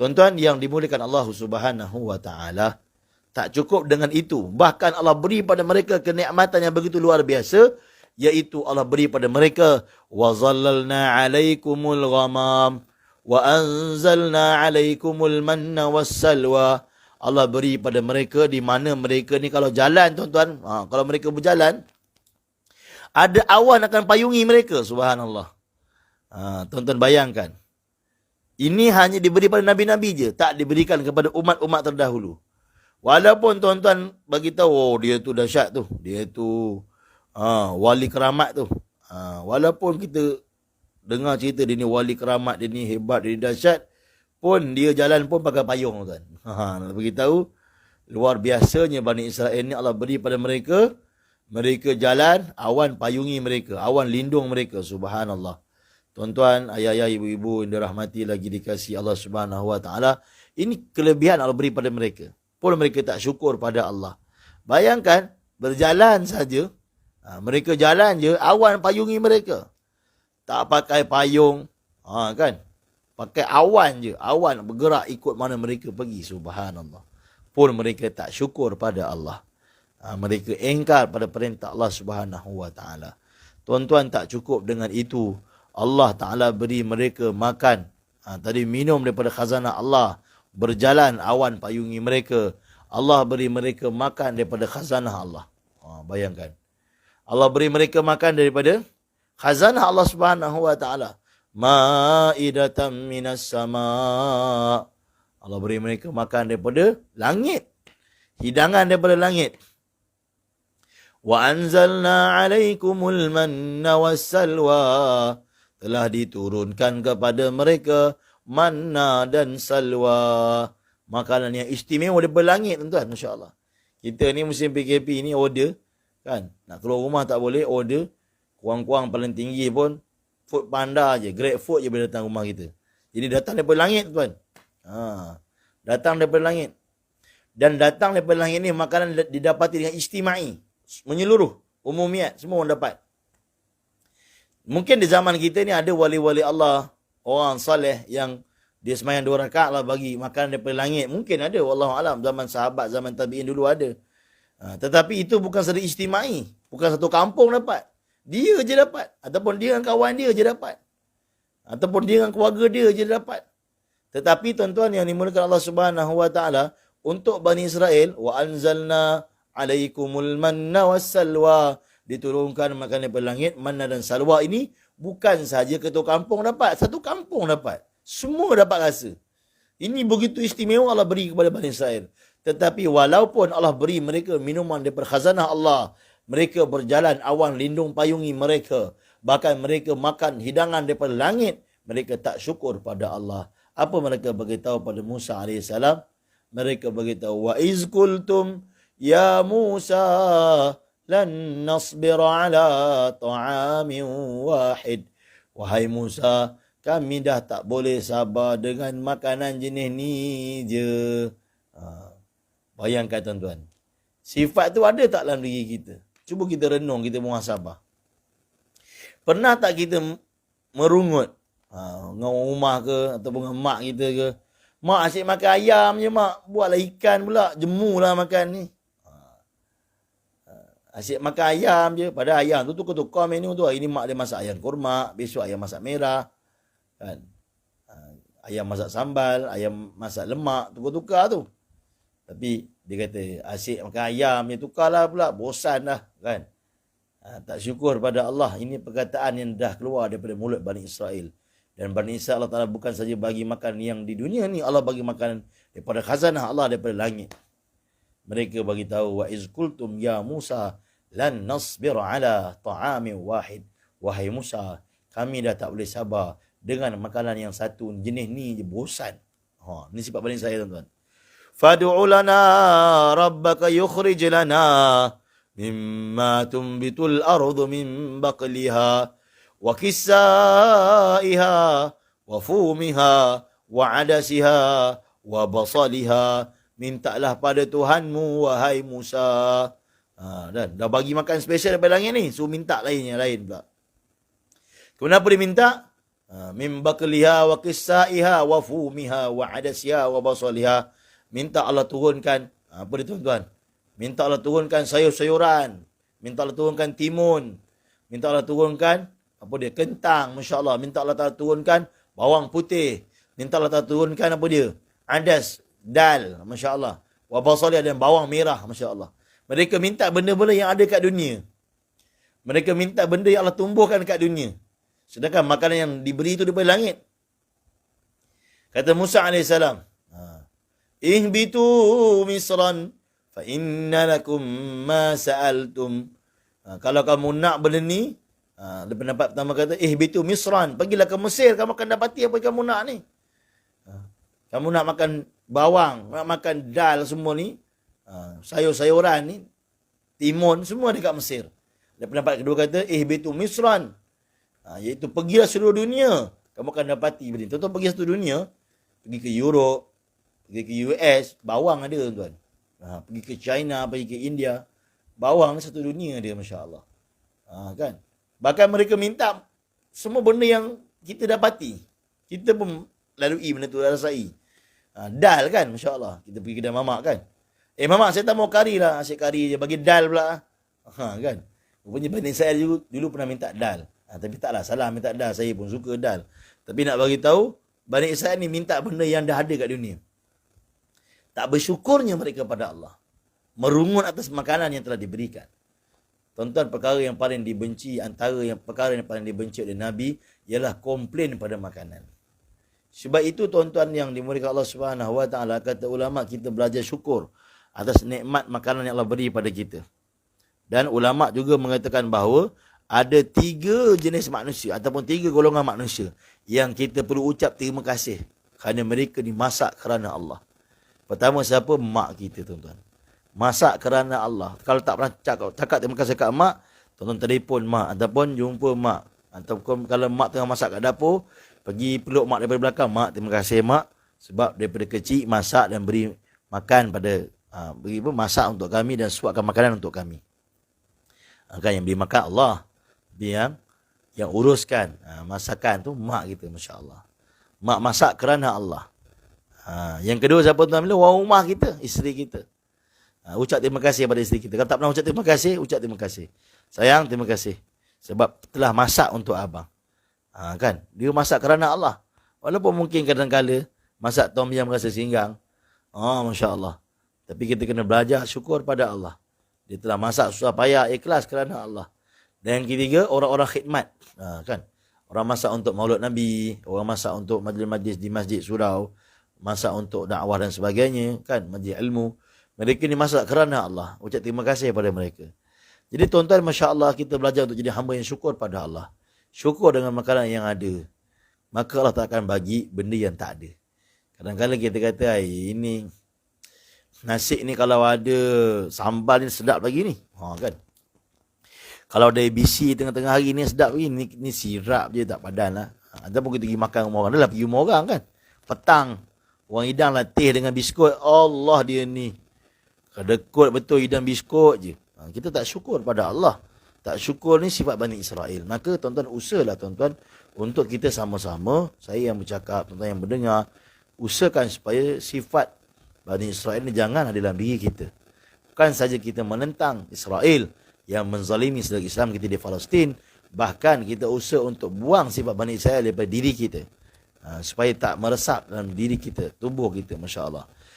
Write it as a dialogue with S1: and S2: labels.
S1: Tuan-tuan yang dimuliakan Allah Subhanahu wa taala, tak cukup dengan itu. Bahkan Allah beri pada mereka kenikmatan yang begitu luar biasa, iaitu Allah beri pada mereka wa zallalna 'alaikumul ghamam wa anzalna 'alaikumul manna wassalwa. Allah beri pada mereka di mana mereka ni kalau jalan tuan-tuan, kalau mereka berjalan ada awan akan payungi mereka, subhanallah. Tuan-tuan bayangkan. Ini hanya diberi pada nabi-nabi je, tak diberikan kepada umat-umat terdahulu. Walaupun tuan-tuan bagi tahu, oh dia tu dahsyat tu, dia tu wali keramat tu. Walaupun kita dengar cerita dia ni wali keramat, dia ni hebat, dia ni dahsyat, pun dia jalan pun pakai payung tuan. Nak bagi tahu luar biasanya Bani Israel ni Allah beri pada mereka, mereka jalan, awan payungi mereka, awan lindung mereka, subhanallah. Tuan-tuan, ayah-ayah, ibu-ibu yang dirahmati lagi dikasihi Allah Subhanahu wa taala, ini kelebihan Allah beri pada mereka. Pun mereka tak syukur pada Allah. Bayangkan berjalan saja, mereka jalan je, awan payungi mereka. Tak pakai payung, kan? Pakai awan je, awan bergerak ikut mana mereka pergi, subhanallah. Pun mereka tak syukur pada Allah. Mereka engkar pada perintah Allah Subhanahu wa taala. Tuan-tuan, tak cukup dengan itu. Allah Ta'ala beri mereka makan. Tadi minum daripada khazanah Allah. Berjalan, awan payungi mereka. Allah beri mereka makan daripada khazanah Allah. Bayangkan. Allah beri mereka makan daripada khazanah Allah Subhanahu wa Ta'ala. Ma'idatan minas sama. Allah beri mereka makan daripada langit. Hidangan daripada langit. Wa anzalna alaikumul manna wassalwa. Telah diturunkan kepada mereka manna dan salwa. Makanan yang istimewa daripada langit, tuan-tuan, insya-Allah. Kita ni musim PKP ni order, kan? Nak keluar rumah tak boleh, order. Kuang-kuang paling tinggi pun Food Panda je, Grab Food je boleh datang rumah kita. Jadi datang daripada langit, tuan. Datang daripada langit. Dan datang daripada langit ni makanan didapati dengan istimai, menyeluruh, umumiat, semua orang dapat. Mungkin di zaman kita ni ada wali-wali Allah, orang saleh yang dia sembahyang 2 rakaat lah bagi makanan daripada langit. Mungkin ada, wallahu alam, zaman sahabat, zaman tabi'in dulu ada. Tetapi itu bukan secara istimai. Bukan satu kampung dapat. Dia je dapat. Ataupun dia dengan kawan dia je dapat. Ataupun dia dengan keluarga dia je dapat. Tetapi tuan-tuan yang dimulakan Allah Subhanahu wa taala, untuk Bani Israel, wa anzalna alaikumul manna wassalwa. Diturunkan makanan daripada langit, manna dan salwa ini bukan sahaja ketua kampung dapat, satu kampung dapat. Semua dapat rasa. Ini begitu istimewa Allah beri kepada Bani Israel. Tetapi walaupun Allah beri mereka minuman daripada khazanah Allah, mereka berjalan, awan lindung payungi mereka, bahkan mereka makan hidangan daripada langit, mereka tak syukur pada Allah. Apa mereka beritahu pada Musa AS? Mereka beritahu, wa iz qultum ya Musa lan nasbira ala ta'amin wahid. Wahai Musa, kami dah tak boleh sabar dengan makanan jenis ni je. Bayangkan tuan-tuan. Sifat tu ada tak dalam diri kita? Cuba kita renung, kita muhasabah. Pernah tak kita merungut dengan rumah ke ataupun dengan mak kita ke? Mak asyik makan ayam je mak. Buatlah ikan pula. Jemulah makan ni. Asyik makan ayam je. Padahal ayam tu tukar-tukar menu tu. Hari ni mak dia masak ayam korma. Besok ayam masak merah. Kan? Ayam masak sambal. Ayam masak lemak. Tukar-tukar tu. Tapi dia kata asyik makan ayam je. Tukarlah pula. Bosan dah. Kan? Tak syukur pada Allah. Ini perkataan yang dah keluar daripada mulut Bani Israel. Dan Bani Israel Allah Ta'ala bukan saja bagi makan yang di dunia ni. Allah bagi makanan daripada khazanah Allah daripada langit. Mereka bagi tahu, wa iz qultum ya Musa lan nasbir ala ta'amin wahid. Wahai Musa, kami dah tak boleh sabar dengan makanan yang satu jenis ni je, bosan. Ini sifat Bani Israel, tuan-tuan. Fad'u lana rabbaka yukhrij lana mimma tumbitul ardu min baqliha wa kisaiha wa fumiha wa adasiha wa basaliha. Mintalah pada Tuhanmu, wahai Musa. Dan dah bagi makan special daripada langit ni. So minta lain pula. Kenapa dia minta? Min bakliha wa qissaiha wa fumiha wa adasiha wa basaliha. Minta Allah turunkan, apa dia tuan-tuan? Minta Allah turunkan sayur-sayuran. Minta Allah turunkan timun. Minta Allah turunkan, apa dia? Kentang, Masya Allah. Minta Allah Ta'ala turunkan bawang putih. Minta Allah Ta'ala turunkan apa dia? Adas, dal, Masya Allah. Wa basaliha dan bawang merah, Masya Allah. Mereka minta benda-benda yang ada kat dunia. Mereka minta benda yang Allah tumbuhkan kat dunia. Sedangkan makanan yang diberi itu daripada langit. Kata Musa AS, ihbitu misran fa inna lakum ma sa'altum. Kalau kamu nak benda ni, pendapat pertama kata, ihbitu misran, pergilah ke Mesir, kamu akan dapati apa yang kamu nak ni. Kamu nak makan bawang, nak makan dal semua ni, sayur-sayuran ni, timun, semua dekat Mesir. Dan pendapat kedua kata, ihbitu misran, iaitu pergilah seluruh dunia, kamu akan dapati benda. Tuan-tuan pergi satu dunia, pergi ke Europe, pergi ke US, bawang ada tuan-tuan. Pergi ke China, pergi ke India, bawang satu dunia dia, Masya Allah. Kan? Bahkan mereka minta semua benda yang kita dapati. Kita pun lalui benda tu, rasai. Dal kan, Masya Allah. Kita pergi kedai mamak kan. Mamak saya tak mau kari lah, asyik kari je, bagi dal pula. Kan? Rupanya banding saya dulu pernah minta dal. Tapi taklah salah minta dal, saya pun suka dal. Tapi nak bagi tahu, Bani Israel ni minta benda yang dah ada kat dunia. Tak bersyukurnya mereka pada Allah. Merungut atas makanan yang telah diberikan. Tuan-tuan, perkara yang paling dibenci, perkara yang paling dibenci oleh Nabi, ialah komplain pada makanan. Sebab itu tuan-tuan yang dimuliakan Allah Subhanahu Wa Taala, kata ulama, kita belajar syukur atas nikmat makanan yang Allah beri pada kita. Dan ulama juga mengatakan bahawa ada 3 jenis manusia ataupun 3 golongan manusia yang kita perlu ucap terima kasih kerana mereka dimasak kerana Allah. Pertama, siapa? Mak kita, tuan-tuan. Masak kerana Allah. Kalau tak pernah cakap terima kasih kat mak, tuan-tuan telefon mak ataupun jumpa mak. Ataupun kalau mak tengah masak kat dapur, pergi peluk mak daripada belakang. Mak, terima kasih mak sebab daripada kecil masak dan beri makan pada masak untuk kami dan suapkan makanan untuk kami. Kan yang beri makan Allah. Yang uruskan masakan tu mak kita, Masya Allah. Mak masak kerana Allah. Yang kedua siapa tuan? Orang rumah kita, isteri kita. Ucap terima kasih pada isteri kita. Kalau tak pernah ucap terima kasih, ucap terima kasih. Sayang, terima kasih sebab telah masak untuk abang. Kan? Dia masak kerana Allah. Walaupun mungkin kadang-kadang masak tom yam rasa singgang. Masya Allah. Tapi kita kena belajar syukur pada Allah. Dia telah masak susah payah, ikhlas kerana Allah. Dan yang ketiga, orang-orang khidmat. Kan? Orang masak untuk maulud Nabi, orang masak untuk majlis-majlis di masjid surau, masak untuk dakwah dan sebagainya, kan? Majlis ilmu. Mereka ni masak kerana Allah. Ucap terima kasih kepada mereka. Jadi tuan-tuan, Masya Allah, kita belajar untuk jadi hamba yang syukur pada Allah. Syukur dengan makanan yang ada. Maka Allah tak akan bagi benda yang tak ada. Kadang-kadang kita kata, ini nasi ni kalau ada sambal ni sedap lagi ni. Kan? Kalau ada ABC tengah-tengah hari ni sedap lagi. Ni sirap je, tak padan lah. Ataupun kita pergi makan rumah orang. Dah lah pergi rumah orang kan. Petang, orang hidang lah teh dengan biskut. Allah, dia ni kedekut betul hidang biskut je. Kita tak syukur pada Allah. Tak syukur ni sifat Bani Israel. Maka tuan-tuan, usahalah tuan-tuan untuk kita sama-sama, saya yang bercakap, tuan-tuan yang mendengar, usahakan supaya sifat Bani Israel ni jangan ada dalam diri kita. Bukan saja kita menentang Israel yang menzalimi sedara Islam kita di Palestin, bahkan kita usaha untuk buang sifat Bani Israel daripada diri kita. Supaya tak meresap dalam diri kita, tubuh kita, Masya Allah.